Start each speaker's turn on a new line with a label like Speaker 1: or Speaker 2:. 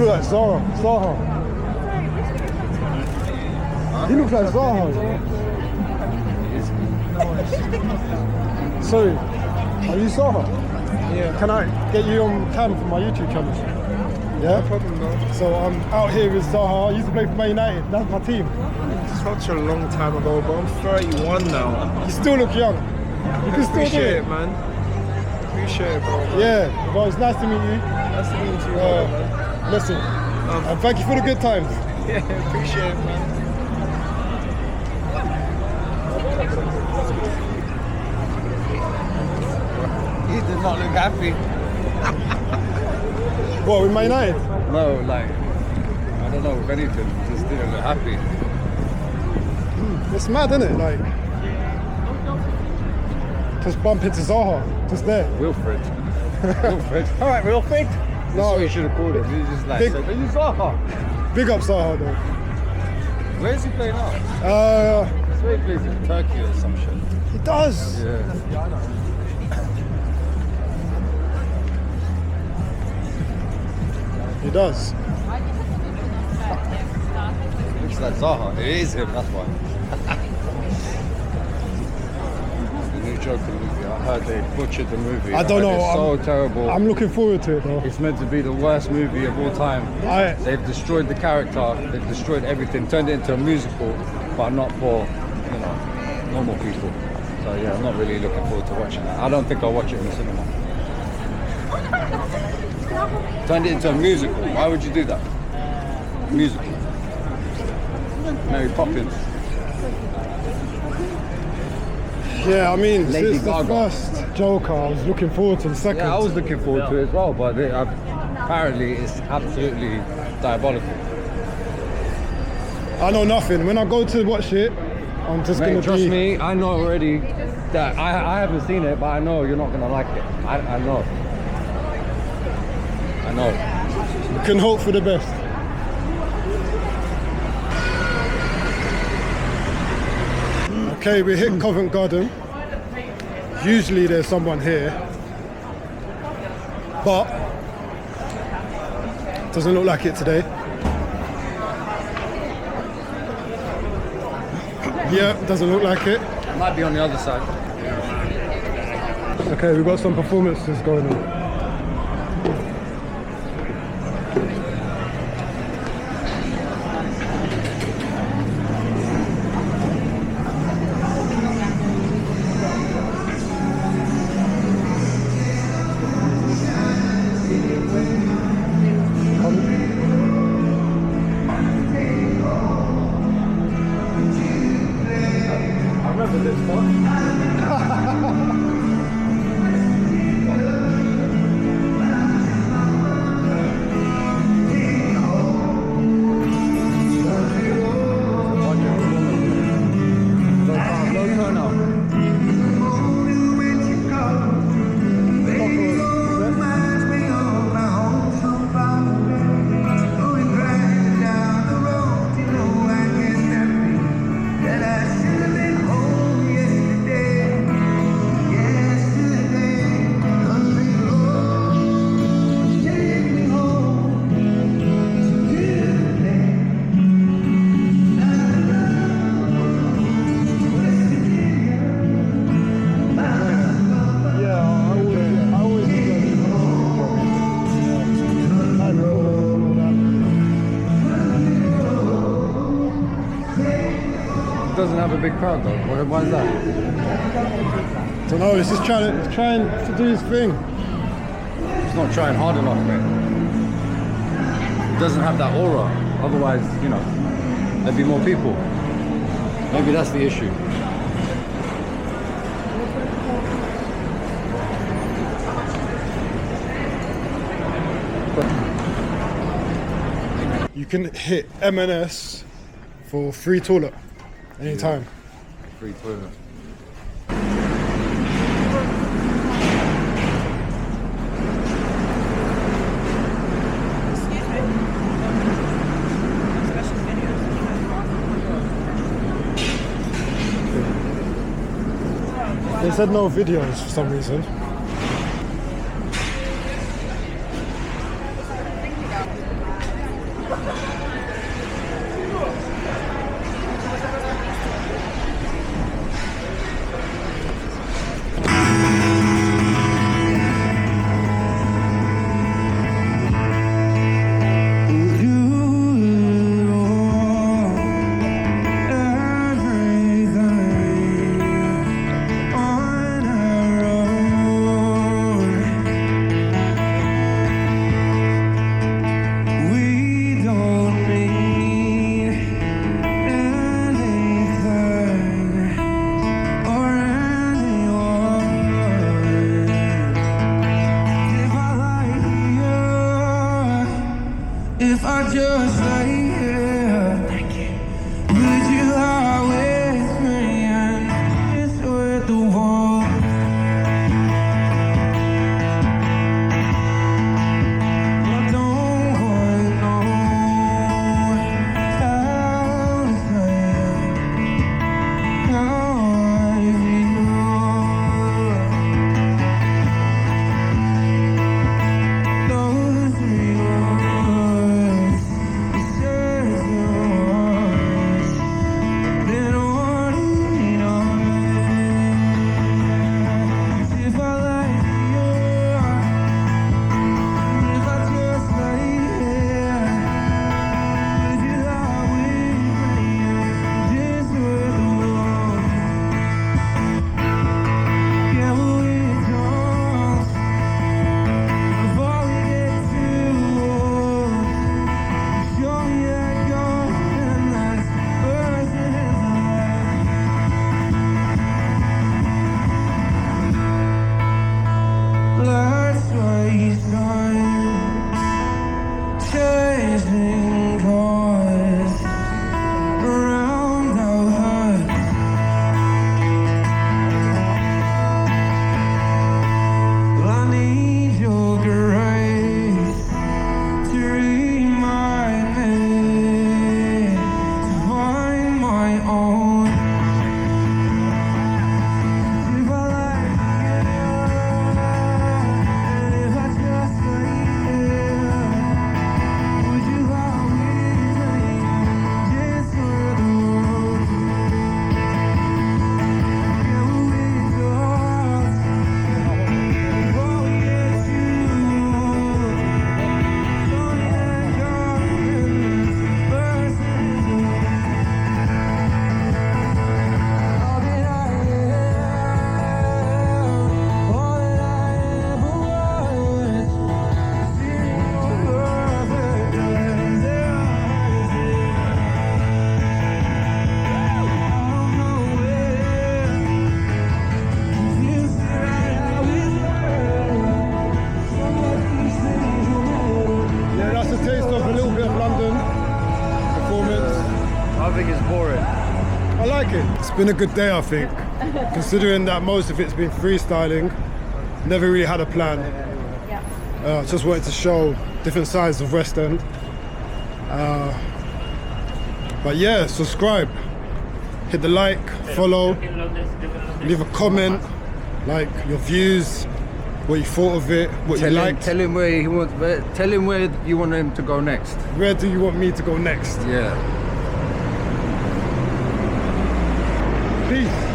Speaker 1: look like Zaha. He looks like Zaha. Sorry, are you Zaha?
Speaker 2: Yeah.
Speaker 1: Can I get you on cam for my YouTube channel? Yeah?
Speaker 2: No problem, bro.
Speaker 1: So I'm out here with Zaha. I used to play for Man United. That's my team.
Speaker 2: Such a long time ago, but I'm 31 now.
Speaker 1: You still look young. You can still do
Speaker 2: Appreciate
Speaker 1: it.
Speaker 2: it, man. Appreciate it, bro. Man.
Speaker 1: Yeah, well, it's nice to meet you.
Speaker 2: Nice to meet you, man.
Speaker 1: Listen, and thank you for the good times.
Speaker 2: Yeah, appreciate it, man.
Speaker 3: He did not look happy.
Speaker 1: What, with Man United?
Speaker 3: No, like, I don't know, if anything, just didn't look happy.
Speaker 1: It's mad, isn't it? Like, just bump into Zaha, just there.
Speaker 3: Wilfred. Wilfred. All right, Wilfred. That's
Speaker 1: No.
Speaker 3: what you should have called him. He just like
Speaker 1: Big-
Speaker 3: said, "Are you Zaha?"
Speaker 1: Big up Zaha, though.
Speaker 3: Where is he playing now? So he plays in Turkey or some shit.
Speaker 1: He does.
Speaker 3: Yeah.
Speaker 1: He does.
Speaker 3: Looks like Zaha. It is him, that's why. The new Joker movie. I heard they butchered the movie.
Speaker 1: I don't
Speaker 3: heard
Speaker 1: know.
Speaker 3: It's so terrible.
Speaker 1: I'm looking forward to it, though.
Speaker 3: It's meant to be the worst movie of all time. They've destroyed the character, they've destroyed everything, turned it into a musical, but not for, you know, normal people. So yeah, I'm not really looking forward to watching that. I don't think I'll watch it in the cinema. Turned it into a musical. Why would you do that? Musical. Mary Poppins.
Speaker 1: Yeah, I mean,
Speaker 3: Lady
Speaker 1: since the
Speaker 3: Gaga.
Speaker 1: first Joker, I was looking forward to the second.
Speaker 3: Yeah, I was looking forward to it as well, but apparently it's absolutely diabolical.
Speaker 1: I know nothing. When I go to watch it, I'm just
Speaker 3: Mate,
Speaker 1: gonna
Speaker 3: trust
Speaker 1: be.
Speaker 3: me, I know already that I haven't seen it, but I know you're not gonna like it. I know. I know.
Speaker 1: We can hope for the best. Okay, we hit Covent Garden. Usually there's someone here, but doesn't look like it today. Yeah, doesn't look like it.
Speaker 3: It might be on the other side.
Speaker 1: Okay, we've got some performances going on.
Speaker 3: I remember this one. Doesn't have a big crowd though. Why is that?
Speaker 1: Don't know. He's just trying to do his thing.
Speaker 3: He's not trying hard enough, mate. It doesn't have that aura. Otherwise, you know, there'd be more people. Maybe that's the issue.
Speaker 1: You can hit M&S for free toilet anytime.
Speaker 3: Free toilet.
Speaker 1: They said no videos for some reason.
Speaker 4: I just lay here, would you lie with me and kiss with the wall? I don't quite know how to say how I feel. Those three words, it says yours. Been wanting if I like you, if I just lay here, would you lie with me? Just with the world. Yeah, we talk before we get too old. Show me that you're the nice person in life. Let's waste time chasing cars around our hearts. I need your grace to remind me to find my own. If I like you, and if I just lay here, would you lie with me just for the world? Yeah, we talk before we get too old. Show me that you're the person in all that I am, all that I ever was. Seeing your perfect eyes, their eyes, I don't know where you said I was there. Somebody says you're better.
Speaker 1: Yeah, that's a taste of a little bit of London performance.
Speaker 3: I think it's boring.
Speaker 1: I like it. It's been a good day, I think, considering that most of it's been freestyling. Never really had a plan. Just wanted to show different sides of West End. But yeah, subscribe, hit the like, follow, leave a comment, like your views, what you thought of it, what you liked.
Speaker 3: Tell him where he wants. Tell him where you want him to go next.
Speaker 1: Where do you want me to go next?
Speaker 3: Yeah.
Speaker 1: Peace.